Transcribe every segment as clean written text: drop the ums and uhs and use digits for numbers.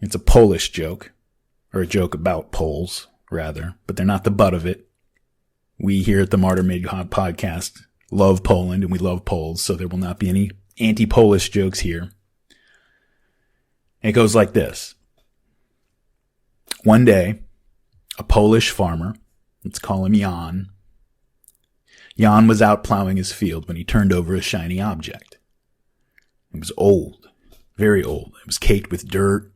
It's a Polish joke, or a joke about Poles, rather, but they're not the butt of it. We here at the Martyr Made Hot podcast love Poland and we love Poles, so there will not be any anti-Polish jokes here. And it goes like this. One day, a Polish farmer, let's call him Jan. Jan was out plowing his field when he turned over a shiny object. It was old, very old. It was caked with dirt.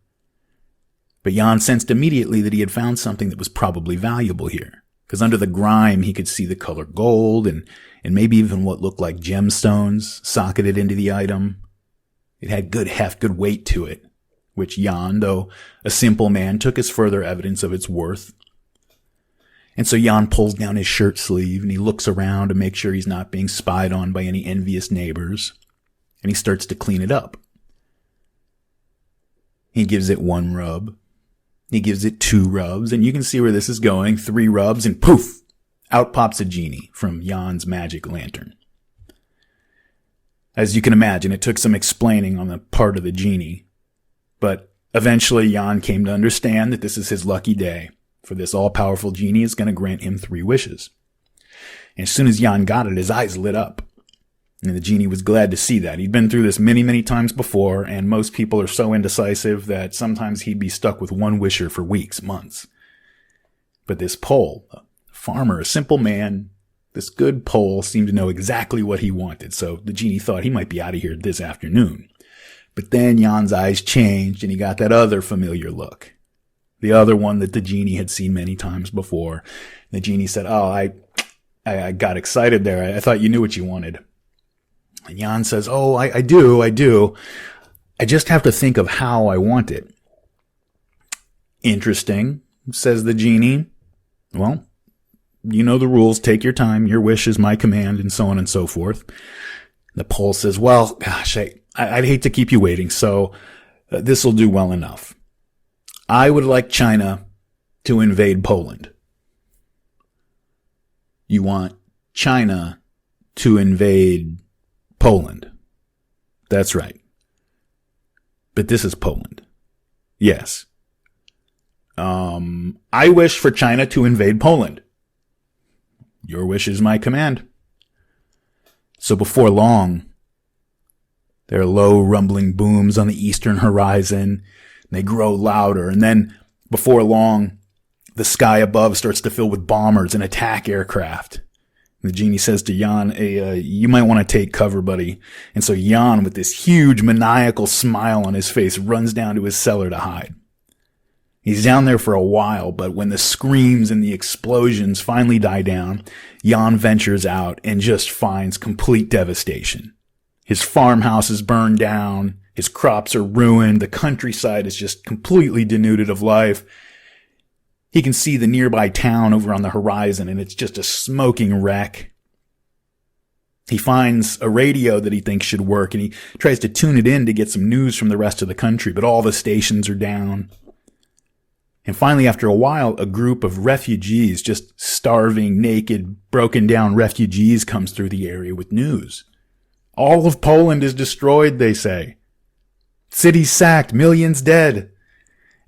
But Jan sensed immediately that he had found something that was probably valuable here, because under the grime he could see the color gold and maybe even what looked like gemstones socketed into the item. It had good heft, good weight to it, which Jan, though a simple man, took as further evidence of its worth. And so Jan pulls down his shirt sleeve and he looks around to make sure he's not being spied on by any envious neighbors, and he starts to clean it up. He gives it one rub. He gives it 2 rubs, and you can see where this is going. 3 rubs, and poof! Out pops a genie from Jan's magic lantern. As you can imagine, it took some explaining on the part of the genie, but eventually Jan came to understand that this is his lucky day, for this all-powerful genie is going to grant him 3 wishes. And as soon as Jan got it, his eyes lit up. And the genie was glad to see that. He'd been through this many, many times before, and most people are so indecisive that sometimes he'd be stuck with one wisher for weeks, months. But this Pole, a farmer, a simple man, this good Pole seemed to know exactly what he wanted, so the genie thought he might be out of here this afternoon. But then Jan's eyes changed, and he got that other familiar look. The other one that the genie had seen many times before. The genie said, "Oh, I got excited there. I thought you knew what you wanted." And Jan says, "Oh, I do. I just have to think of how I want it." "Interesting," says the genie. "Well, you know the rules. Take your time. Your wish is my command," and so on and so forth. The Pole says, "Well, gosh, I'd hate to keep you waiting, so this'll do well enough. I would like China to invade Poland." You want China to invade Poland. That's right. But this is Poland. Yes. I wish for China to invade Poland. Your wish is my command. So before long, there are low rumbling booms on the eastern horizon. They grow louder, and then before long, the sky above starts to fill with bombers and attack aircraft. The genie says to Jan, "Hey, you might want to take cover, buddy." And so Jan, with this huge maniacal smile on his face, runs down to his cellar to hide. He's down there for a while, but when the screams and the explosions finally die down, Jan ventures out and just finds complete devastation. His farmhouse is burned down, his crops are ruined, the countryside is just completely denuded of life. He can see the nearby town over on the horizon, and it's just a smoking wreck. He finds a radio that he thinks should work, and he tries to tune it in to get some news from the rest of the country, but all the stations are down. And finally, after a while, a group of refugees, just starving, naked, broken down refugees, comes through the area with news. All of Poland is destroyed, they say. Cities sacked, millions dead.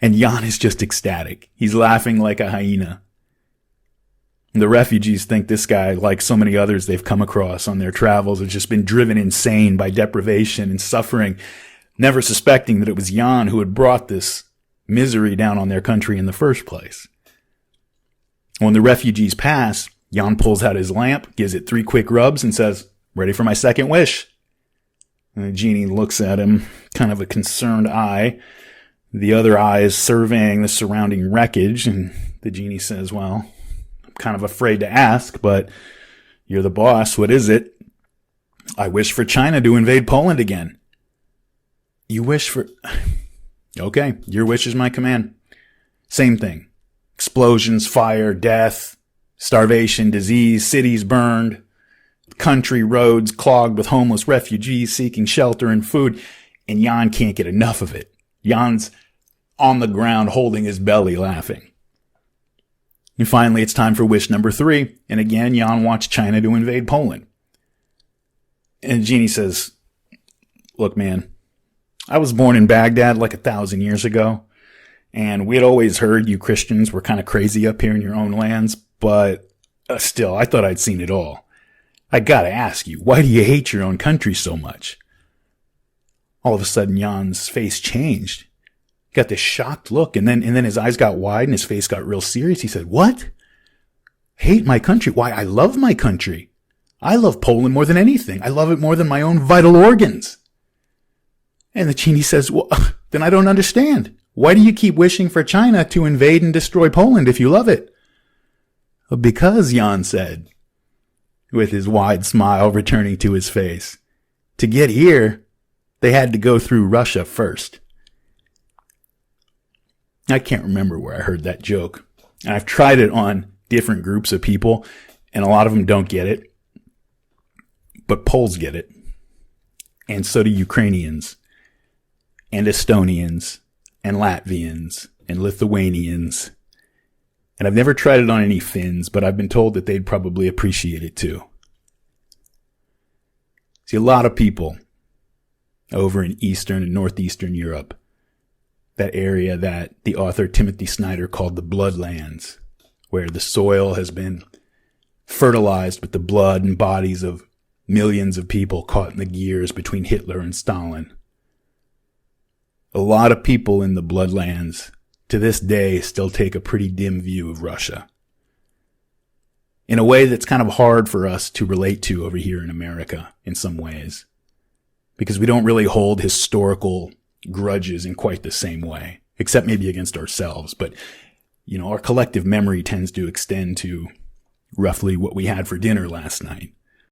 And Jan is just ecstatic. He's laughing like a hyena. The refugees think this guy, like so many others they've come across on their travels, has just been driven insane by deprivation and suffering, never suspecting that it was Jan who had brought this misery down on their country in the first place. When the refugees pass, Jan pulls out his lamp, gives it 3 quick rubs, and says, "Ready for my second wish." And the genie looks at him, kind of a concerned eye. The other eye is surveying the surrounding wreckage, and the genie says, "Well, I'm kind of afraid to ask, but you're the boss. What is it?" "I wish for China to invade Poland again." "You wish for..." "Okay, your wish is my command." Same thing. Explosions, fire, death, starvation, disease, cities burned, country roads clogged with homeless refugees seeking shelter and food, and Jan can't get enough of it. Jan's on the ground holding his belly laughing. And finally, it's time for wish number 3. And again, Jan wants China to invade Poland. And Genie says, "Look, man, I was born in Baghdad like 1,000 years ago. And we had always heard you Christians were kind of crazy up here in your own lands, but still, I thought I'd seen it all. I gotta ask you, why do you hate your own country so much? All of a sudden, Jan's face changed. He got this shocked look, and then his eyes got wide and his face got real serious. He said, "What? Hate my country? Why, I love my country. I love Poland more than anything. I love it more than my own vital organs." And the genie says, "Well, then I don't understand. Why do you keep wishing for China to invade and destroy Poland if you love it?" "Because," Jan said, with his wide smile returning to his face, "to get here, they had to go through Russia first." I can't remember where I heard that joke. I've tried it on different groups of people, and a lot of them don't get it. But Poles get it. And so do Ukrainians, and Estonians, and Latvians, and Lithuanians. And I've never tried it on any Finns, but I've been told that they'd probably appreciate it too. See, a lot of people over in Eastern and Northeastern Europe, that area that the author Timothy Snyder called the Bloodlands, where the soil has been fertilized with the blood and bodies of millions of people caught in the gears between Hitler and Stalin. A lot of people in the Bloodlands to this day still take a pretty dim view of Russia, in a way that's kind of hard for us to relate to over here in America in some ways, because we don't really hold historical grudges in quite the same way, except maybe against ourselves. But, our collective memory tends to extend to roughly what we had for dinner last night.